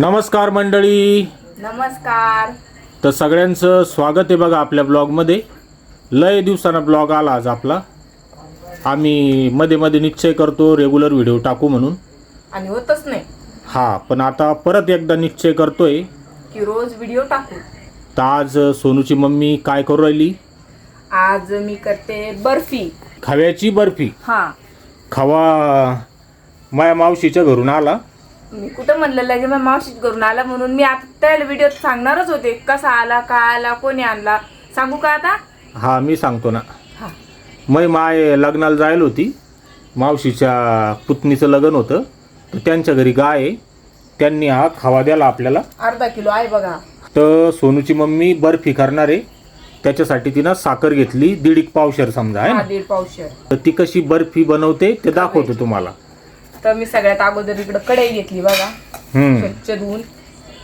नमस्कार मंडळी. नमस्कार. तर सगळ्यांचं स्वागत आहे बघा आपल्या ब्लॉगमध्ये. लय दिवसांना ब्लॉग आला आज आपला. आम्ही मध्ये मध्ये निश्चय करतो रेग्युलर व्हिडिओ टाकू म्हणून, आणि होतच नाही. हा पण आता परत एकदा निश्चय करतोय की रोज व्हिडिओ टाकू. तर आज सोनूची मम्मी काय करू राहिली? आज मी करते बर्फी. खव्याची बर्फी. हा, खवा माया मावशीच्या घरून आला. मी कुठं म्हणलं लगे मी मावशीत करून आला म्हणून. मी आता त्या व्हिडिओत सांगणारच होते कसा आला, काय आला, कोणी आणला. सांगू का आता? हा मी सांगतो ना. हा, माय लग्नाला जायला होती. मावशीच्या पुतणीचं लग्न होतं, तर त्यांच्या घरी गाय आहे. त्यांनी हा खवा द्याला आपल्याला. अर्धा किलो आहे बघा. तर सोनूची मम्मी बर्फी करणार आहे. त्याच्यासाठी तिनं साखर घेतली 1.5 पावशेर समजा आहे ना. 1.5 पावशेर. तर ती कशी बर्फी बनवते ते दाखवतो तुम्हाला. तर मी सगळ्यात अगोदर इकडं कढई घेतली बघा, हम्म स्वच्छ धुवून.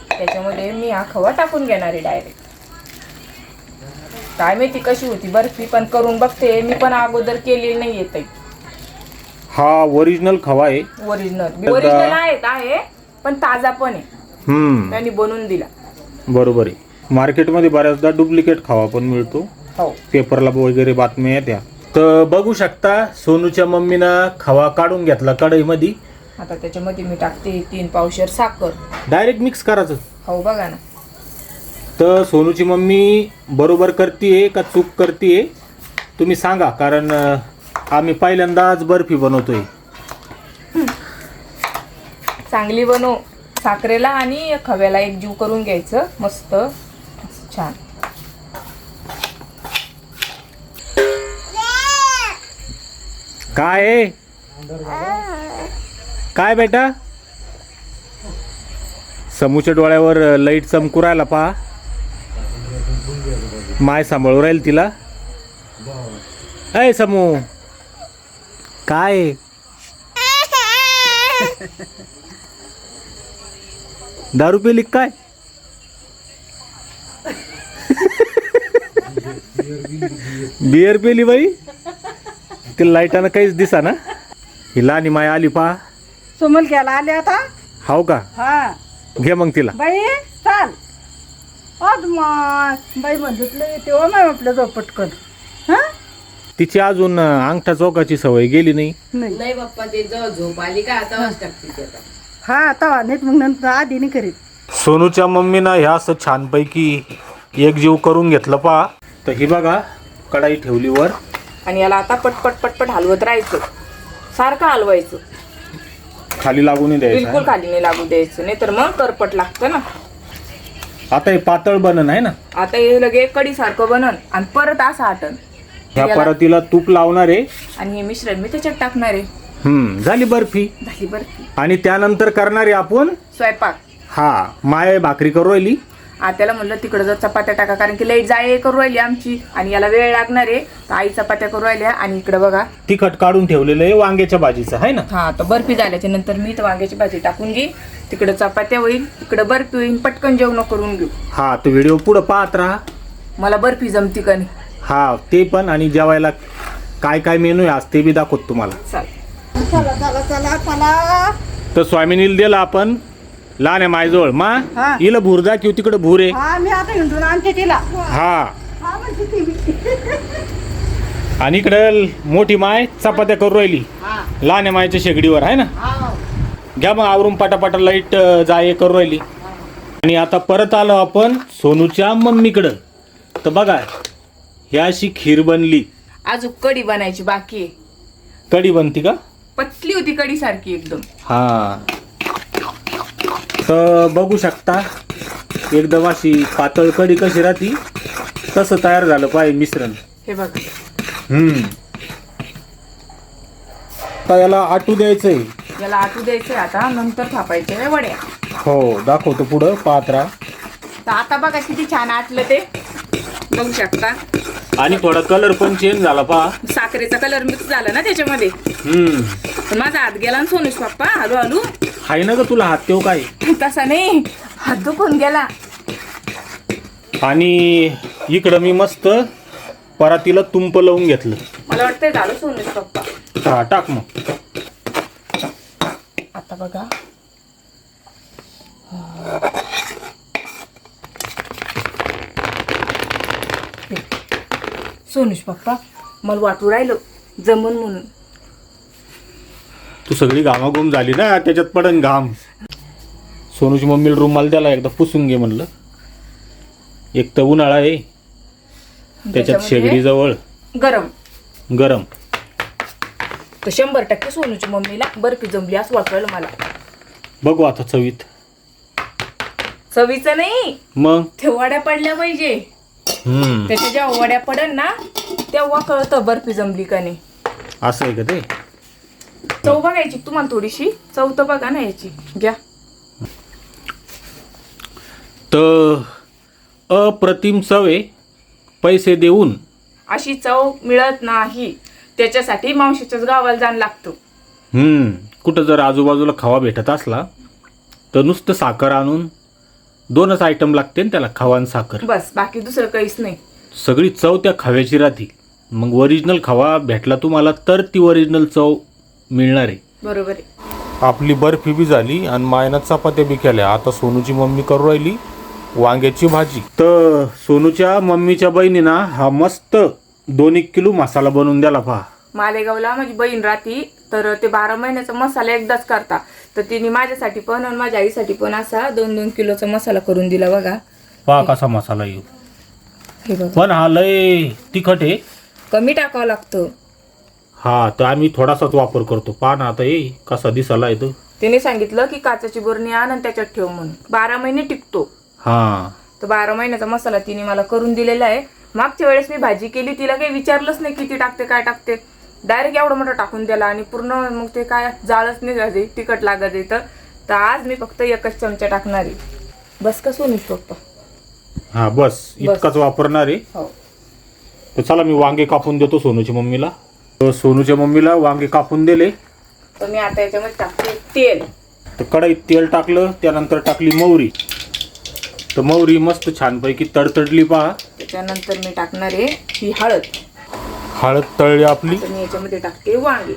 त्याच्यामध्ये मी हा खवा टाकून घेणार आहे डायरेक्ट. काय माहिती कशी होती बर्फी, पण करून बघते. मी पण अगोदर केलेली नाही येत. हा ओरिजिनल खवा आहे. ओरिजिनल आहे पण ताजा पण आहे. त्यांनी बनवून दिला. बरोबर आहे. मार्केटमध्ये बऱ्याचदा डुप्लिकेट खवा पण मिळतो. हो, पेपरला वगैरे बातम्या येत्या. तर बघू शकता सोनूच्या मम्मीनं खवा काढून घेतला कढईमध्ये. आता त्याच्यामध्ये मी टाकते 3 पावशेर साखर. डायरेक्ट मिक्स करायचं. हो बघा ना. तर सोनूची मम्मी बरोबर करतीये का चूक करतीये तुम्ही सांगा, कारण आम्ही पहिल्यांदाच बर्फी बनवतोय. चांगली बनव. साखरेला आणि खव्याला एक जीव करून घ्यायचं मस्त छान. काय आहे? काय बेटा? समूच्या डोळ्यावर लाईट चमकू राहिला पहा. माय सांभाळू राहील तिला. अय समू काय आहे? दारू पिली काय? बियर पिली बाई. तिला लाईटानं काहीच दिसा ना. हिला आणि माय आली पहा. सोमल घ्यायला आले आता. हाव का? हा घे मग तिला. बाई चाल. बाई म्हणलं तेव्हा मग आपल्या जो पटकन. हा तिची अजून अंगठा चौकाची सवय गेली नाही. नाही बाप्पा, ते जवळ झोप आली का आता टाकते. हा तवा नाही मग नंतर आधी नाही करीत. सोनूच्या मम्मीनं ह्या असं छानपैकी एक जीव करून घेतलं पहा. तर ही बघा कढाई ठेवली वर, आणि याला आता पटपट पटपट हलवत राहायचं. सारखं हलवायचं, खाली लागू नाही बिलकुल द्यायचं. खाली नाही लागू द्यायचं, नाही तर मग करपट लागतं ना. आता हे पातळ बनन आहे ना. आता हे लगे कडी सारखं बनन आणि परत असं आटन. ह्या परतीला तूप लावणार आहे आणि हे मिश्रण मी त्याच्यात टाकणार आहे. झाली बर्फी. झाली बर्फी. आणि त्यानंतर करणार आहे आपण स्वयंपाक. हा माय भाकरी करू राहिली. त्याला म्हणलं तिकडं जर चपात्या टाका, कारण की लाईट जाय करू राहिली आमची आणि याला वेळ लागणार आहे. तर आई चपात्या करू राहिल्या. आणि इकडं बघा तिखट काढून ठेवलेलं आहे वांग्याच्या भाजीचं आहे ना. हा, तर बर्फी झाल्याच्या नंतर मी तर वांग्याची भाजी टाकून घे. तिकडं चपात्या होईल, इकडं बर्फी होईल. पटकन जेवण करून घेऊ. हा तो व्हिडिओ पुढं पाहत राहा. मला बर्फी जमती का नाही. हा ते पण, आणि जेवायला काय काय मेनू आहे आज ते बी दाखवतो तुम्हाला. चालेल. चला चला चला चला. तर स्वामिनीला दिला आपण लहान आहे मायजवळ. मा हा. हिला भूर दाखव तिकडे भूर आहे. हा मी आता हिंडून आणते तिला. हा हा म्हणते ती. आणि इकडे मोठी माय चपात्या करू राहिली हा लहान आहे मायच्या शेगडीवर आहे ना. हा घ्या मग आवरून पटापटा लाईट जाय करू राहिली. आणि आता परत आलो आपण सोनूच्या मम्मीकडं. तर बघा ही अशी खीर बनली. अजून कढी बनायची बाकी आहे. कढी बनती का? पतली होती कढी सारखी एकदम. हा तर बघू शकता एकदम अशी पातळ कढी कशी राहती तसं तयार झालं पाहिजे मिश्रण. हे बघा. तर याला आटू द्यायचंय. याला आटू द्यायचंय. आता नंतर थापायचे वड्या. हो दाखवतो पुढं पाहत राहा. तर आता बघा किती छान आटलं ते, बघू शकता. आणि थोडा कलर पण चेंज झाला पहा. साखरेचा कलर मिक्स झाला ना त्याच्यामध्ये. पण माझा हात गेला ना सोनूश पप्पा हळूहळू. हाय ना ग तुला हात तेव काय? तसा नाही, हात दुखून गेला. आणि इकडं मी मस्त परातीला तुंप लावून घेतलं. मला वाटतंय झालं सोनूश पप्पा. हा टाक मग. आता बघा सोनूश पप्पा मला वाटू राहिलं जमून म्हणून. तू सगळी घामाघूम झाली ना, त्याच्यात पडन घाम. सोनूची मम्मीला रुमाल त्याला एकदा पुसून घे म्हणलं. एक तर उन्हाळा आहे, त्याच्यात शेगडी जवळ गरम गरम. तर 100% सोनूची मम्मीला बर्फी जमली असं वाटू राहिलं मला. बघू आता चवीत. चवीचं नाही, मग ते वड्या पडल्या पाहिजे. त्याच्या जेव्हा वड्या पडन ना तेव्हा कळतं बर्फी जमली का नाही. असं आहे का ते? चव बघायची तुम्हाला थोडीशी. चव तर बघा ना याची, घ्या. तर अप्रतिम चव आहे. पैसे देऊन अशी चव मिळत नाही. त्याच्यासाठी मावशीच्याच गावाला जाणं लागतं. कुठं जर आजूबाजूला खवा भेटत असला तर नुसतं साखर आणून 2च आयटम लागते ना त्याला, खवा आणि साखर. बस, बाकी दुसरं काहीच नाही. सगळी चव त्या खव्याची राहते. मग ओरिजिनल खवा भेटला तुम्हाला तर ती ओरिजिनल चव मिळणार आहे. बरोबर आहे. आपली बर्फी बी झाली आणि मायनात चपात्या बी केल्या. आता सोनूची मम्मी करू राहिली वांग्याची भाजी. तर सोनूच्या मम्मीच्या बहिणीना हा मस्त 2-1 किलो मसाला बनवून द्याला. पहा, मालेगावला माझी बहीण राहती, तर ते 12 महिन्याचा मसाला एकदाच करता. तर तिने माझ्यासाठी पण आणि माझ्या आईसाठी पण असा 2-2 किलोचा मसाला करून दिला. बघा पहा कसा मसाला येऊ. हे बघा, पण हा लय तिखट आहे. कमी टाकावं लागतं. हा, तर आम्ही थोडासाच वापर करतो. पहा ना आता ये कसा दिसायला येतो. तिने सांगितलं की काचाची बरणी आण आणि त्याच्यात ठेव म्हणून, 12 महिने टिकतो. हा, तर 12 महिन्याचा मसाला तिने मला करून दिलेला आहे. मागच्या वेळेस मी भाजी केली, तिला काही विचारलंच नाही किती टाकते काय टाकते. डायरेक्ट एवढं मोठं टाकून दिला आणि पूर्ण मग ते काय जाळच निघायचे, तिखट लागत येतं. तर आज मी फक्त 1च चमचा टाकणार आहे. बस का सोनूच पप्पा? हा बस, इतकाच वापरणार आहे. हो. तर चला मी वांगे कापून देतो सोनूच्या मम्मीला. तर सोनूच्या मम्मीला वांगे कापून दिले. तर मी आता याच्यामध्ये टाकते तेल. तर कढईत तेल टाकलं, त्यानंतर टाकली मोहरी. तर मोहरी मस्त छानपैकी तडतडली. पहा, त्याच्यानंतर मी टाकणार आहे ही हळद. हळद तळली आपली. तर मी याच्यामध्ये टाकते वांगे.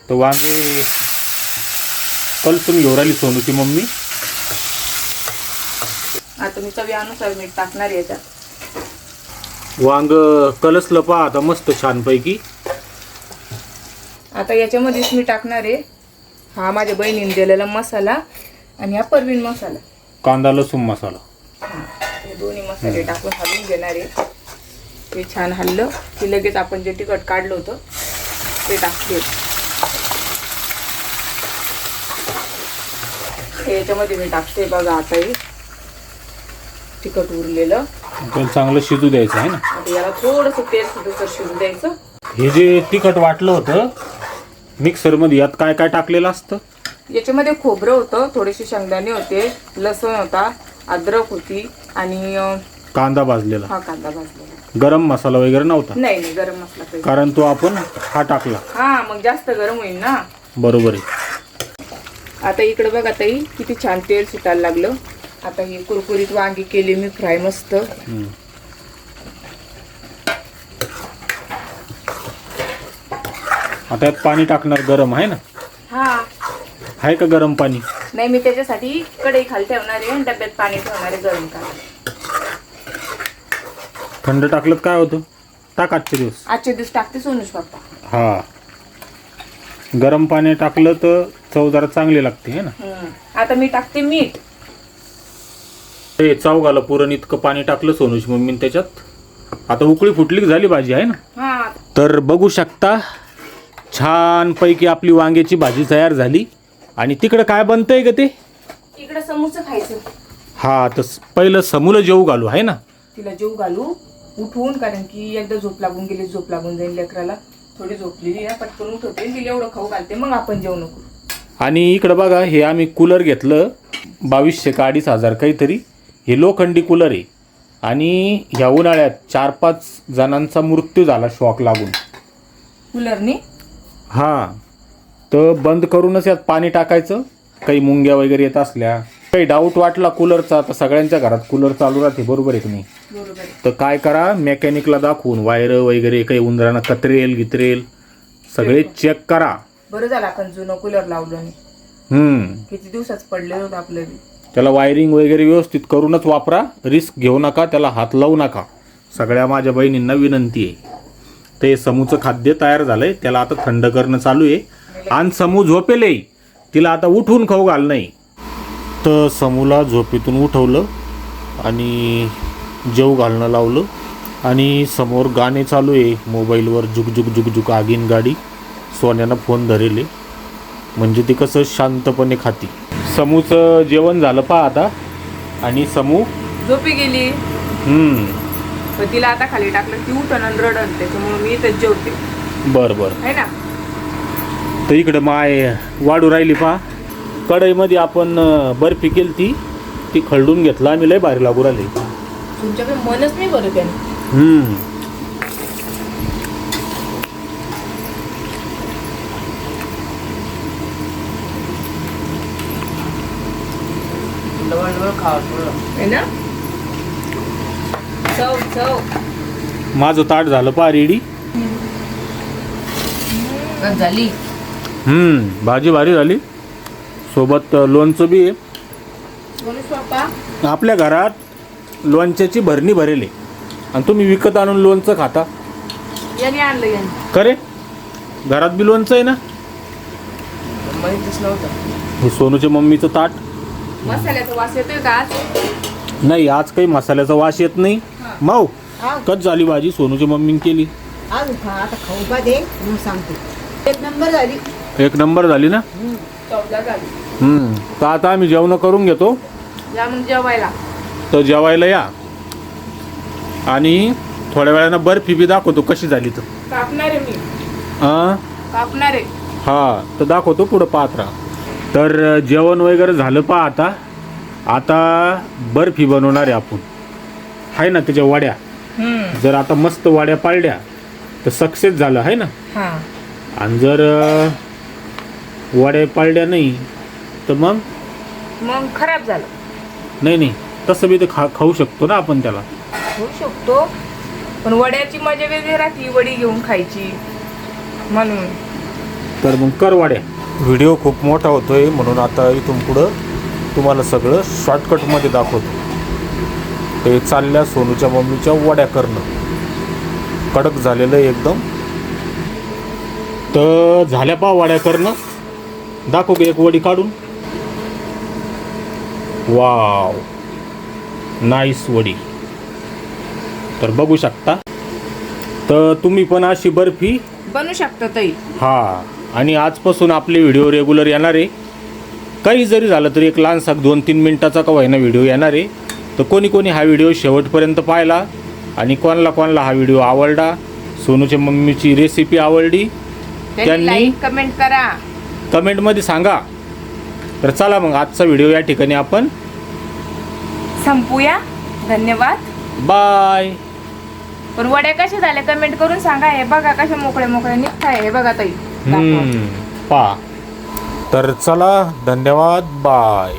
तर वांगे कलसून घेऊन राहिली सोनूची मम्मी. आता मी चवीनुसार मीठ टाकणार आहे याच्यात. वांग कलसलं. पहा आता मस्त छानपैकी. आता याच्यामध्येच मी टाकणार आहे हा माझ्या बहिणीने दिलेला मसाला आणि हा परवीन मसाला, कांदा लसूण मसाला. हे दोन्ही मसाले टाकून हलवून घेणार आहे. ते छान हललं की लगेच आपण जे तिखट काढलं होतं ते टाकते. याच्यामध्ये मी टाकते बघा आता हे तिखट उरलेलं. चांगलं शिजू द्यायचं आहे ना. आता याला थोडंसं तेल सुद्धा शिजू द्यायचं. हे जे तिखट वाटलं होतं मिक्सरमध्ये, यात काय काय टाकलेलं असतं? याच्यामध्ये खोबरं होतं, थोडेसे शेंगदाणे होते, लसूण होता, अद्रक होती आणि कांदा भाजलेला. हा कांदा भाजलेला. गरम मसाला वगैरे नव्हता? नाही, गरम मसाला पाहिजे. कारण तो आपण हा टाकला. हा, मग जास्त गरम होईल ना. बरोबर आहे. आता इकडे बघा ताई किती छान तेल सुटायला लागलं. आता हे कुरकुरीत वांगी केली मी फ्राय मस्त. आता यात पाणी टाकणार. गरम आहे ना? हा, आहे का गरम पाणी? नाही, मी त्याच्यासाठी कढई खाली ठेवणार आहे आणि डब्यात पाणी ठेवणार आहे गरम करा. थंड टाकलं काय होतं? टाक आजचे दिवस. आजचे दिवस टाकते सोनूश पप्पा. हा, गरम पाणी टाकलं तर चव जरा चांगली लागते है ना. आता मी टाकते मीठ. ते चव घाला पुरण इतकं पाणी टाकलं सोनूची मम्मीने त्याच्यात. आता उकळी फुटली झाली भाजी आहे ना. हा, तर बघू शकता छान पैकी आपली वांग्याची भाजी तयार झाली. आणि तिकडं काय बनतंय का ते? इकडे समोरचं खायचं. हा, तर पहिलं समूला जेवू घालू आहे ना. तिला जेवू घालू उठवून, कारण की एकदा झोप लागून गेली, झोप लागून जाईल लेकराला. थोडी झोपलेली आहे, पटकन उठवते, तिला एवढं खाऊ घालते, मग आपण जेवू नको. आणि इकडं बघा हे आम्ही कूलर घेतलं 2200 का 2500 काहीतरी. हे लोखंडी कूलर आहे. आणि ह्या उन्हाळ्यात 4-5 जणांचा मृत्यू झाला शॉक लागून. कूलरनी. हां, तर बंद करूनच यात पाणी टाकायचं. काही मुंग्या वगैरे येत असल्या, काही डाऊट वाटला कूलरचा, तर सगळ्यांच्या घरात कूलर चालू राहते. बरोबर आहे की नाही? बरोबर. तर काय करा, मेकॅनिकला दाखवून वायर वगैरे काही उंदरांना कतरेल गितरेल सगळे चेक करा. बरं झालं आपण जुनं कूलर लावलं नाही. किती दिवसाच पडले होते आपलं. त्याला वायरिंग वगैरे व्यवस्थित करूनच वापरा, रिस्क घेऊ नका, त्याला हात लावू नका. सगळ्या माझ्या बहिणींना विनंती आहे. ते समूचं खाद्य तयार झालंय, त्याला आता थंड करणं चालू आहे. आणि समू झोपेले, तिला आता उठून खाऊ घाल नाही. तर समूला झोपेतून उठवलं आणि जेव घालणं लावलं आणि समोर गाणे चालू आहे मोबाईलवर, जुक जुक जुक जुक आगीन गाडी. सोन्यानं फोन धरेले, म्हणजे ती कसं शांतपणे खाती. समूचं जेवण झालं पहा आता, आणि समू झोपी गेली. पण तिला आता खाली टाकलं की उठण आणि रडण, त्याच्यामुळे मी इथंच जेवते. बरं बरं आहे ना. तर इकडं माय वाढू राहिली पहा. कढईमध्ये आपण बर्फी केली ती खरडून घेतला आम्ही, लय भारी लागू राहिली. तुमच्याकडे मनच नाही बरं त्याने. है ना. चव चव. माझं ताट झालं पहा रेडी. झाली. भाजी भारी झाली, सोबत लोणचं बी आहे. आपल्या घरात लोणच्याची भरणी भरेल आहे, आणि तुम्ही विकत आणून लोणचं खाता. याने आणलं याने. खरे घरात बी लोणचं आहे ना. माहितच नव्हतं. हे सोनूच्या मम्मीचं ताट. मसाल्याचा वास येतोय का आज? नाही, आज काही मसाल्याचा वास येत नाही. माऊ कच झाली भाजी, सोनूच्या मम्मीने केली. आता खाऊ का दे, मग सांगते. 1 नंबर झाली. 1 नंबर झाली ना. चवदा झाली. तर आता आम्ही जेवण करून घेतो. या मग जेवायला. तर जेवायला या, आणि थोड्या वेळानं बर्फी बी दाखवतो कशी झाली. तर कापणार आहे मी. कापणार आहे. हा, तर दाखवतो पुढं पाहत राहा. तर जेवण वगैरे झालं पहा आता. आता बर्फी बनवणार आहे आपण, आहे ना त्याच्या वड्या. जर आता मस्त वड्या पाळल्या तर सक्सेस झालं, आहे ना. आणि जर वड्या पाळल्या नाही तर मग खराब झालं. नाही, तसं बी तर खाऊ शकतो ना आपण त्याला. होऊ शकतो, पण वड्याची मजा वेगळी राहते, वडी घेऊन खायची म्हणून. तर मग कर वड्या. व्हिडिओ खूप मोठा होतोय, म्हणून आता इथून पुढं तुम्हाला सगळं शॉर्टकटमध्ये दाखवतो. ते चालल्या सोनूच्या मम्मीच्या वड्या करणं. कडक झालेलं एकदम. तर झाल्या पा वड्या करणं. दाखव की एक वडी काढून. वाव, नाईस वडी. तर बघू शकता. तर तुम्ही पण अशी बर्फी बनवू शकता ताई. हा, आणि आजपासून आपले व्हिडिओ रेग्युलर येणार आहे. काही जरी झालं तरी एक लहानसा 2-3 मिनिटाचा का होईना व्हिडिओ येणार आहे. तर कोणी हा व्हिडिओ शेवटपर्यंत पाहिला, आणि कोणाला हा व्हिडिओ आवडला, सोनूच्या मम्मीची रेसिपी आवडली, त्यांनी लाईक कमेंट करा, कमेंटमध्ये सांगा. तर चला मग आजचा व्हिडिओ या ठिकाणी आपण संपूया. धन्यवाद, बाय. पण वड्या कशा झाल्या कमेंट करून सांगा. हे बघा कशा मोकळे निघताय. हे बघा ताई. पा. तर चला, धन्यवाद, बाय.